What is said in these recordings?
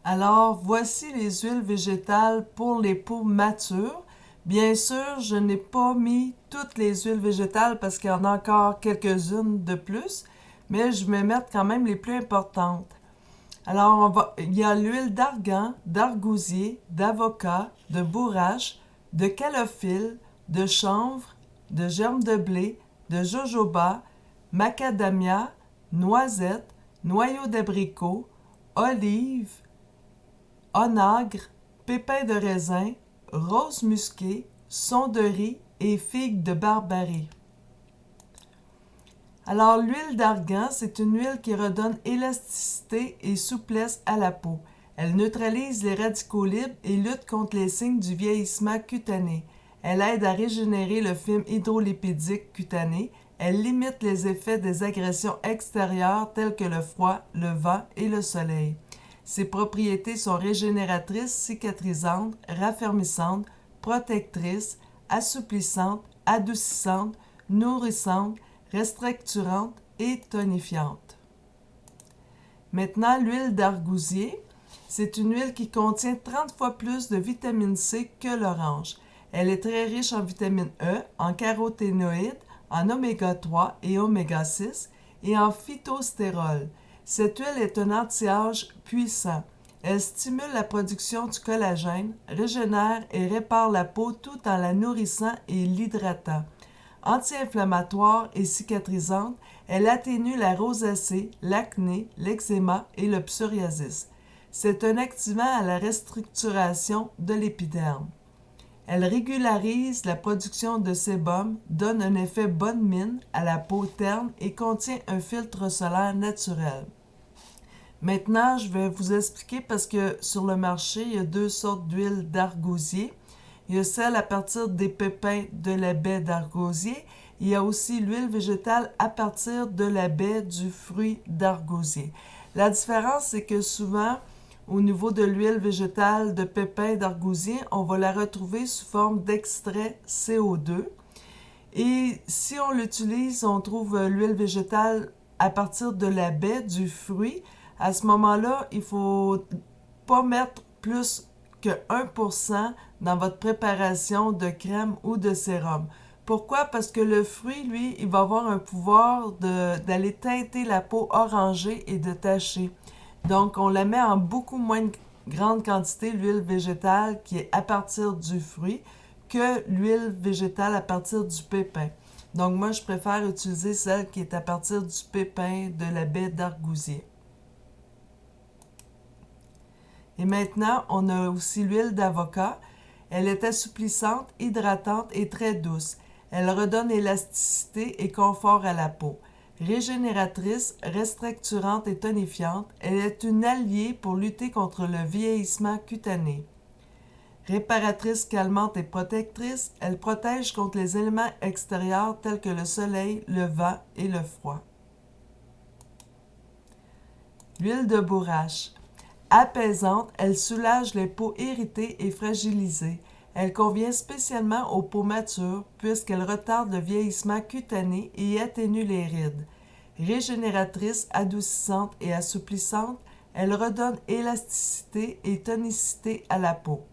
Alors, voici les huiles végétales pour les peaux matures. Bien sûr, je n'ai pas mis toutes les huiles végétales parce qu'il y en a encore quelques-unes de plus, mais je vais mettre quand même les plus importantes. Alors, il y a l'huile d'argan, d'argousier, d'avocat, de bourrache, de calophylle, de chanvre, de germe de blé, de jojoba, macadamia, noisette, noyau d'abricot, olive, onagre, pépins de raisin, rose musquée, son de riz et figues de Barbarie. Alors, l'huile d'argan, c'est une huile qui redonne élasticité et souplesse à la peau. Elle neutralise les radicaux libres et lutte contre les signes du vieillissement cutané. Elle aide à régénérer le film hydrolipidique cutané. Elle limite les effets des agressions extérieures telles que le froid, le vent et le soleil. Ses propriétés sont régénératrices, cicatrisantes, raffermissantes, protectrices, assouplissantes, adoucissantes, nourrissantes, restructurante et tonifiante. Maintenant, l'huile d'argousier, c'est une huile qui contient 30 fois plus de vitamine C que l'orange. Elle est très riche en vitamine E, en caroténoïdes, en oméga 3 et oméga 6 et en phytostérol. Cette huile est un anti-âge puissant. Elle stimule la production du collagène, régénère et répare la peau tout en la nourrissant et l'hydratant. Anti-inflammatoire et cicatrisante, elle atténue la rosacée, l'acné, l'eczéma et le psoriasis. C'est un activant à la restructuration de l'épiderme. Elle régularise la production de sébum, donne un effet bonne mine à la peau terne et contient un filtre solaire naturel. Maintenant, je vais vous expliquer parce que sur le marché, il y a deux sortes d'huile d'argousier. Il y a celle à partir des pépins de la baie d'argousier. Il y a aussi l'huile végétale à partir de la baie du fruit d'argousier. La différence, c'est que souvent, au niveau de l'huile végétale de pépins d'argousier, on va la retrouver sous forme d'extrait CO2. Et si on l'utilise, on trouve l'huile végétale à partir de la baie du fruit. À ce moment-là, il ne faut pas mettre plus que 1% dans votre préparation de crème ou de sérum. Pourquoi? Parce que le fruit, lui, il va avoir un pouvoir d'aller teinter la peau orangée et de tacher. Donc, on la met en beaucoup moins grande quantité, l'huile végétale qui est à partir du fruit, que l'huile végétale à partir du pépin. Donc, moi, je préfère utiliser celle qui est à partir du pépin de la baie d'argousier. Et maintenant, on a aussi l'huile d'avocat. Elle est assouplissante, hydratante et très douce. Elle redonne élasticité et confort à la peau. Régénératrice, restructurante et tonifiante, elle est une alliée pour lutter contre le vieillissement cutané. Réparatrice, calmante et protectrice, elle protège contre les éléments extérieurs tels que le soleil, le vent et le froid. L'huile de bourrache. Apaisante, elle soulage les peaux irritées et fragilisées. Elle convient spécialement aux peaux matures puisqu'elle retarde le vieillissement cutané et atténue les rides. Régénératrice, adoucissante et assouplissante, elle redonne élasticité et tonicité à la peau.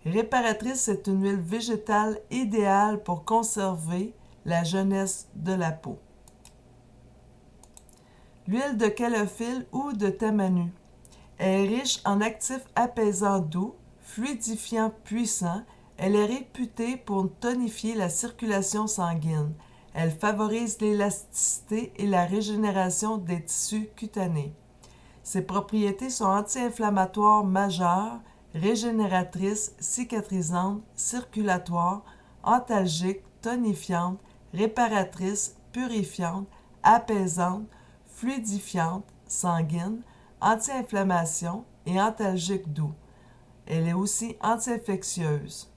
Réparatrice, c'est une huile végétale idéale pour conserver la jeunesse de la peau. L'huile de calophylle ou de tamanu. Elle est riche en actifs apaisants doux, fluidifiants puissants. Elle est réputée pour tonifier la circulation sanguine. Elle favorise l'élasticité et la régénération des tissus cutanés. Ses propriétés sont anti-inflammatoires majeures, régénératrices, cicatrisantes, circulatoires, antalgiques, tonifiantes, réparatrices, purifiantes, apaisantes, fluidifiantes, sanguines, anti-inflammation et antalgique doux. Elle est aussi anti-infectieuse.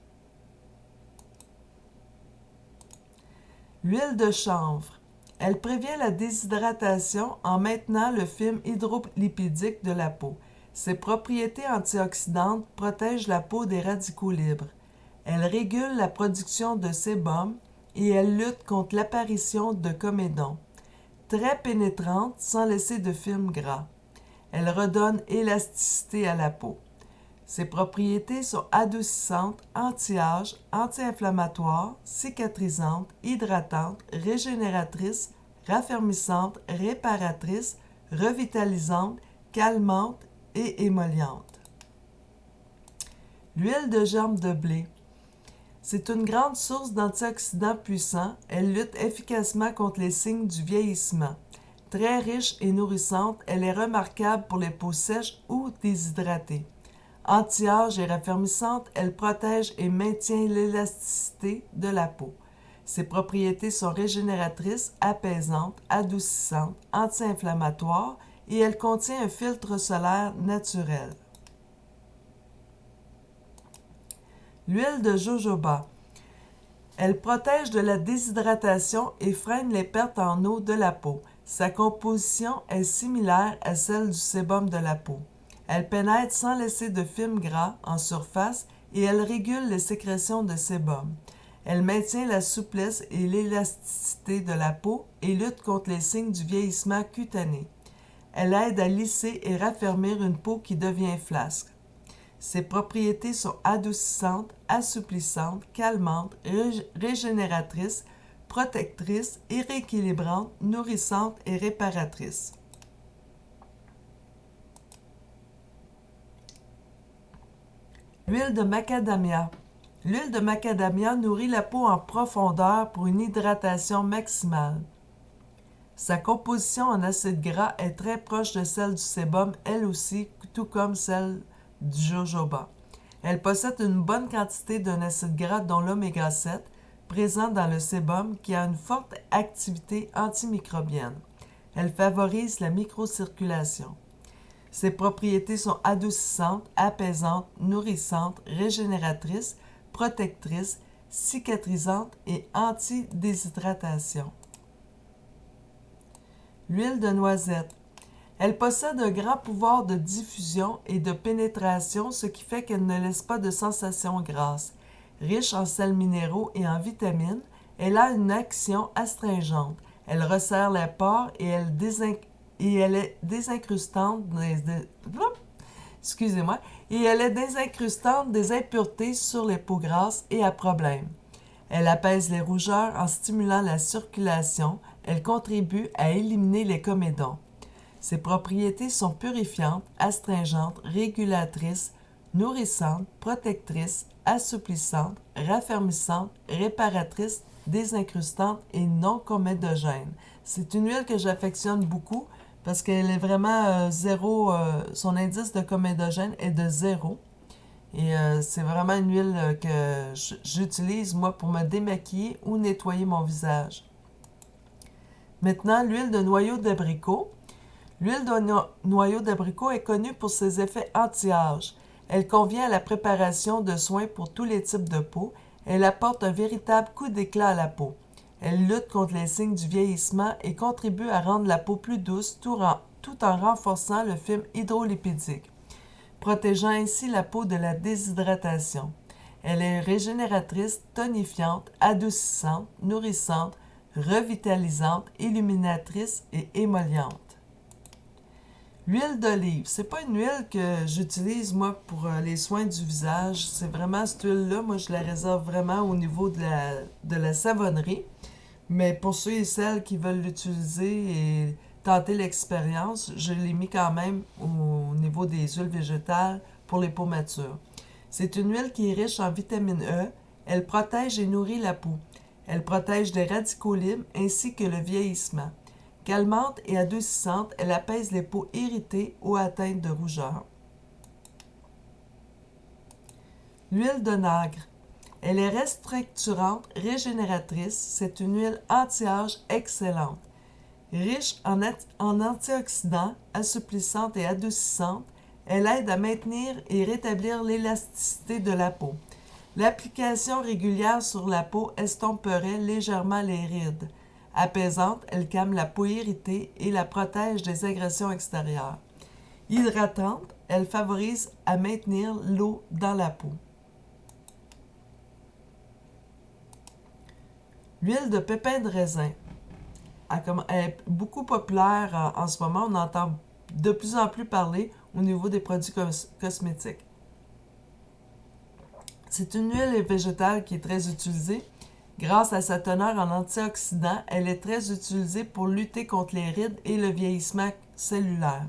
L'huile de chanvre. Elle prévient la déshydratation en maintenant le film hydrolipidique de la peau. Ses propriétés antioxydantes protègent la peau des radicaux libres. Elle régule la production de sébum et elle lutte contre l'apparition de comédons. Très pénétrante sans laisser de film gras. Elle redonne élasticité à la peau. Ses propriétés sont adoucissantes, anti-âge, anti-inflammatoires, cicatrisantes, hydratantes, régénératrices, raffermissantes, réparatrices, revitalisantes, calmantes et émollientes. L'huile de germe de blé. C'est une grande source d'antioxydants puissants. Elle lutte efficacement contre les signes du vieillissement. Très riche et nourrissante, elle est remarquable pour les peaux sèches ou déshydratées. Anti-âge et raffermissante, elle protège et maintient l'élasticité de la peau. Ses propriétés sont régénératrices, apaisantes, adoucissantes, anti-inflammatoires et elle contient un filtre solaire naturel. L'huile de jojoba. Elle protège de la déshydratation et freine les pertes en eau de la peau. Sa composition est similaire à celle du sébum de la peau. Elle pénètre sans laisser de film gras en surface et elle régule les sécrétions de sébum. Elle maintient la souplesse et l'élasticité de la peau et lutte contre les signes du vieillissement cutané. Elle aide à lisser et raffermir une peau qui devient flasque. Ses propriétés sont adoucissantes, assouplissantes, calmantes, régénératrices, protectrices, rééquilibrantes, nourrissantes et réparatrices. L'huile de macadamia. L'huile de macadamia nourrit la peau en profondeur pour une hydratation maximale. Sa composition en acide gras est très proche de celle du sébum, elle aussi, tout comme celle du jojoba. Elle possède une bonne quantité d'un acide gras dont l'oméga 7, présent dans le sébum, qui a une forte activité antimicrobienne. Elle favorise la microcirculation. Ses propriétés sont adoucissantes, apaisantes, nourrissantes, régénératrices, protectrices, cicatrisantes et anti-déshydratation. L'huile de noisette. Elle possède un grand pouvoir de diffusion et de pénétration, ce qui fait qu'elle ne laisse pas de sensation grasse. Riche en sels minéraux et en vitamines, elle a une action astringente. Elle resserre les pores et elle est désincrustante des impuretés sur les peaux grasses et à problème. Elle apaise les rougeurs en stimulant la circulation. Elle contribue à éliminer les comédons. Ses propriétés sont purifiantes, astringentes, régulatrices, nourrissantes, protectrices, assouplissantes, raffermissantes, réparatrices, désincrustantes et non comédogènes. C'est une huile que j'affectionne beaucoup parce qu'elle est vraiment zéro, son indice de comédogène est de 0. Et c'est vraiment une huile que j'utilise, moi, pour me démaquiller ou nettoyer mon visage. Maintenant, l'huile de noyau d'abricot. L'huile de noyau d'abricot est connue pour ses effets anti-âge. Elle convient à la préparation de soins pour tous les types de peau. Elle apporte un véritable coup d'éclat à la peau. Elle lutte contre les signes du vieillissement et contribue à rendre la peau plus douce tout en renforçant le film hydrolipidique, protégeant ainsi la peau de la déshydratation. Elle est régénératrice, tonifiante, adoucissante, nourrissante, revitalisante, illuminatrice et émolliente. L'huile d'olive, c'est pas une huile que j'utilise moi pour les soins du visage. C'est vraiment cette huile-là, moi je la réserve vraiment au niveau de la savonnerie. Mais pour ceux et celles qui veulent l'utiliser et tenter l'expérience, je l'ai mis quand même au niveau des huiles végétales pour les peaux matures. C'est une huile qui est riche en vitamine E. Elle protège et nourrit la peau. Elle protège des radicaux libres ainsi que le vieillissement. Calmante et adoucissante, elle apaise les peaux irritées ou atteintes de rougeur. L'huile de nacre. Elle est restructurante, régénératrice. C'est une huile anti-âge excellente. Riche en antioxydants, assouplissante et adoucissante, elle aide à maintenir et rétablir l'élasticité de la peau. L'application régulière sur la peau estomperait légèrement les rides. Apaisante, elle calme la peau irritée et la protège des agressions extérieures. Hydratante, elle favorise à maintenir l'eau dans la peau. L'huile de pépin de raisin. Elle est beaucoup populaire en ce moment. On entend de plus en plus parlée au niveau des produits cosmétiques. C'est une huile végétale qui est très utilisée. Grâce à sa teneur en antioxydants, elle est très utilisée pour lutter contre les rides et le vieillissement cellulaire.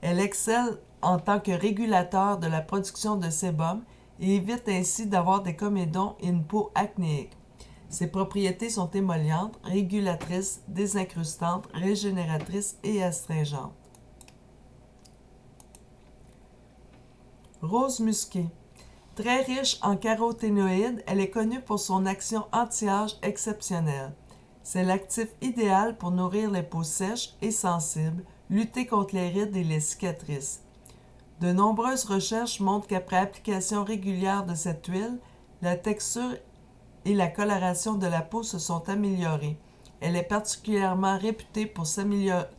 Elle excelle en tant que régulateur de la production de sébum et évite ainsi d'avoir des comédons et une peau acnéique. Ses propriétés sont émollientes, régulatrices, désincrustantes, régénératrices et astringentes. Rose musquée. Très riche en caroténoïdes, elle est connue pour son action anti-âge exceptionnelle. C'est l'actif idéal pour nourrir les peaux sèches et sensibles, lutter contre les rides et les cicatrices. De nombreuses recherches montrent qu'après application régulière de cette huile, la texture et la coloration de la peau se sont améliorées. Elle est particulièrement réputée pour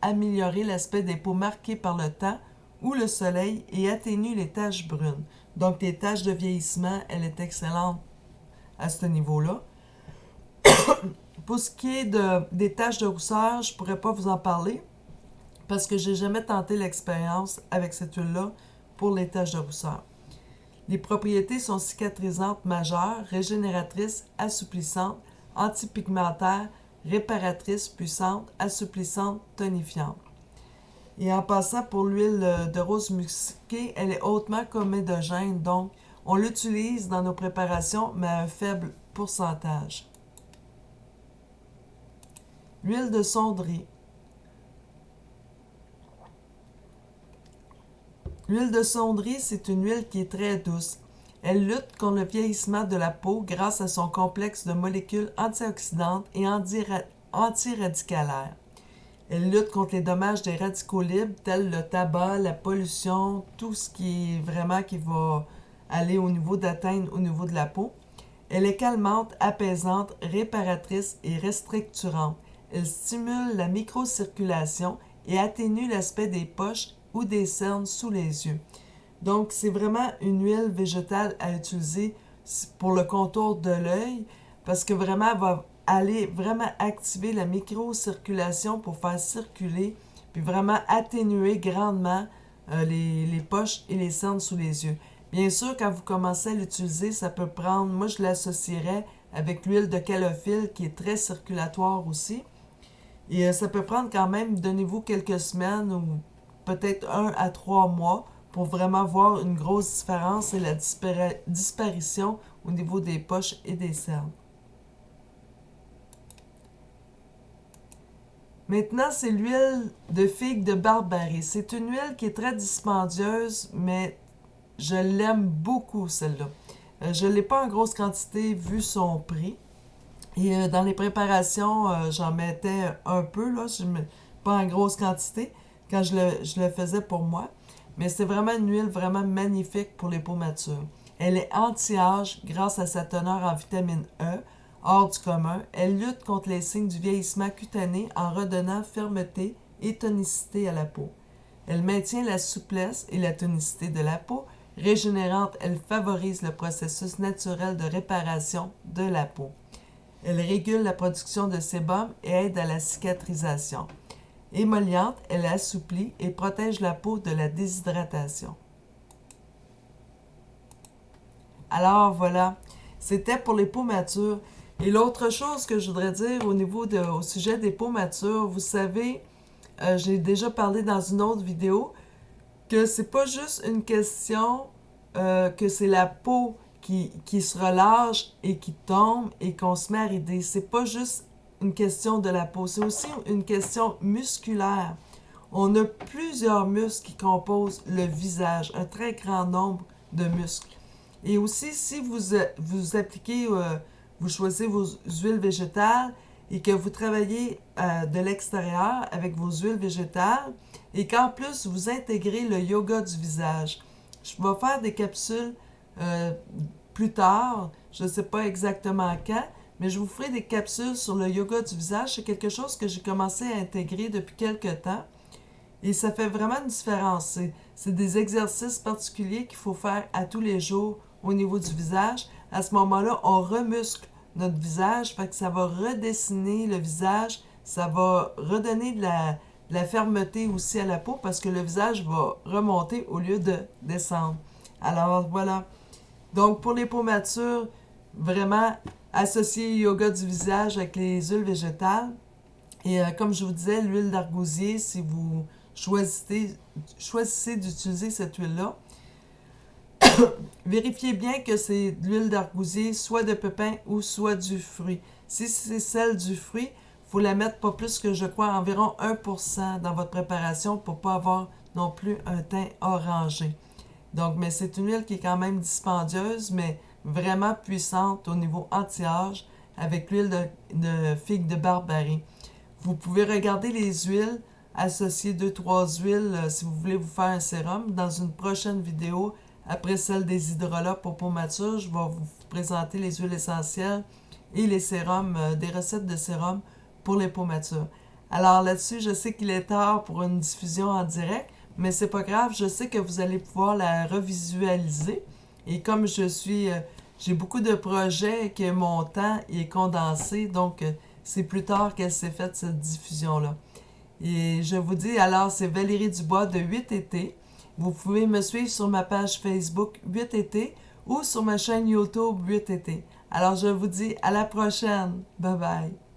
améliorer l'aspect des peaux marquées par le temps ou le soleil et atténue les taches brunes. Donc, les taches de vieillissement, elle est excellente à ce niveau-là. Pour ce qui est des taches de rousseur, je ne pourrais pas vous en parler parce que je n'ai jamais tenté l'expérience avec cette huile-là pour les taches de rousseur. Les propriétés sont cicatrisantes majeures, régénératrices, assouplissantes, antipigmentaires, réparatrices puissantes, assouplissantes, tonifiantes. Et en passant pour l'huile de rose musquée, elle est hautement comédogène, donc on l'utilise dans nos préparations, mais à un faible pourcentage. L'huile de sonderie. L'huile de sonderie, c'est une huile qui est très douce. Elle lutte contre le vieillissement de la peau grâce à son complexe de molécules antioxydantes et antiradicalaires. Elle lutte contre les dommages des radicaux libres tels le tabac, la pollution, tout ce qui est vraiment qui va aller au niveau d'atteindre au niveau de la peau. Elle est calmante, apaisante, réparatrice et restructurante. Elle stimule la microcirculation et atténue l'aspect des poches ou des cernes sous les yeux. Donc, c'est vraiment une huile végétale à utiliser pour le contour de l'œil parce que vraiment, elle va aller vraiment activer la microcirculation pour faire circuler puis vraiment atténuer grandement les poches et les cernes sous les yeux. Bien sûr, quand vous commencez à l'utiliser, ça peut prendre, moi je l'associerais avec l'huile de calophylle qui est très circulatoire aussi. Et ça peut prendre quand même, donnez-vous quelques semaines ou peut-être 1 à 3 mois pour vraiment voir une grosse différence et la disparition au niveau des poches et des cernes. Maintenant, c'est l'huile de figue de Barbarie. C'est une huile qui est très dispendieuse, mais je l'aime beaucoup, celle-là. Je ne l'ai pas en grosse quantité vu son prix. Et dans les préparations, j'en mettais un peu, là, pas en grosse quantité, quand je le faisais pour moi. Mais c'est vraiment une huile vraiment magnifique pour les peaux matures. Elle est anti-âge grâce à sa teneur en vitamine E, hors du commun. Elle lutte contre les signes du vieillissement cutané en redonnant fermeté et tonicité à la peau. Elle maintient la souplesse et la tonicité de la peau. Régénérante, elle favorise le processus naturel de réparation de la peau. Elle régule la production de sébum et aide à la cicatrisation. Émolliente, elle assouplit et protège la peau de la déshydratation. Alors voilà, c'était pour les peaux matures. Et l'autre chose que je voudrais dire au sujet des peaux matures, vous savez, j'ai déjà parlé dans une autre vidéo que c'est pas juste une question que c'est la peau qui se relâche et qui tombe et qu'on se met à rider. C'est pas juste une question de la peau, c'est aussi une question musculaire. On a plusieurs muscles qui composent le visage, un très grand nombre de muscles. Et aussi, si vous appliquez, vous choisissez vos huiles végétales et que vous travaillez de l'extérieur avec vos huiles végétales et qu'en plus vous intégrez le yoga du visage. Je vais faire des capsules plus tard, je ne sais pas exactement quand, mais je vous ferai des capsules sur le yoga du visage. C'est quelque chose que j'ai commencé à intégrer depuis quelques temps et ça fait vraiment une différence. C'est des exercices particuliers qu'il faut faire à tous les jours au niveau du visage. À ce moment-là, on remuscle notre visage, fait que ça va redessiner le visage, ça va redonner de la fermeté aussi à la peau parce que le visage va remonter au lieu de descendre. Alors voilà. Donc pour les peaux matures, vraiment associer yoga du visage avec les huiles végétales. Et comme je vous disais, l'huile d'argousier, si vous choisissez d'utiliser cette huile-là, vérifiez bien que c'est de l'huile d'argousier, soit de pépin ou soit du fruit. Si c'est celle du fruit, il faut la mettre pas plus que, je crois, environ 1% dans votre préparation pour ne pas avoir non plus un teint orangé. Donc, mais c'est une huile qui est quand même dispendieuse, mais vraiment puissante au niveau anti-âge avec l'huile de figue de Barbarie. Vous pouvez regarder les huiles, associer 2-3 huiles si vous voulez vous faire un sérum. Dans une prochaine vidéo, après celle des hydrolats pour peau mature, je vais vous présenter les huiles essentielles et les sérums, des recettes de sérum pour les peaux matures. Alors là-dessus, je sais qu'il est tard pour une diffusion en direct, mais c'est pas grave, je sais que vous allez pouvoir la revisualiser. Et comme j'ai beaucoup de projets que mon temps est condensé, donc c'est plus tard qu'elle s'est faite cette diffusion-là. Et je vous dis, alors, c'est Valérie Dubois de 8été. Vous pouvez me suivre sur ma page Facebook 8été ou sur ma chaîne YouTube 8été. Alors, je vous dis à la prochaine. Bye bye.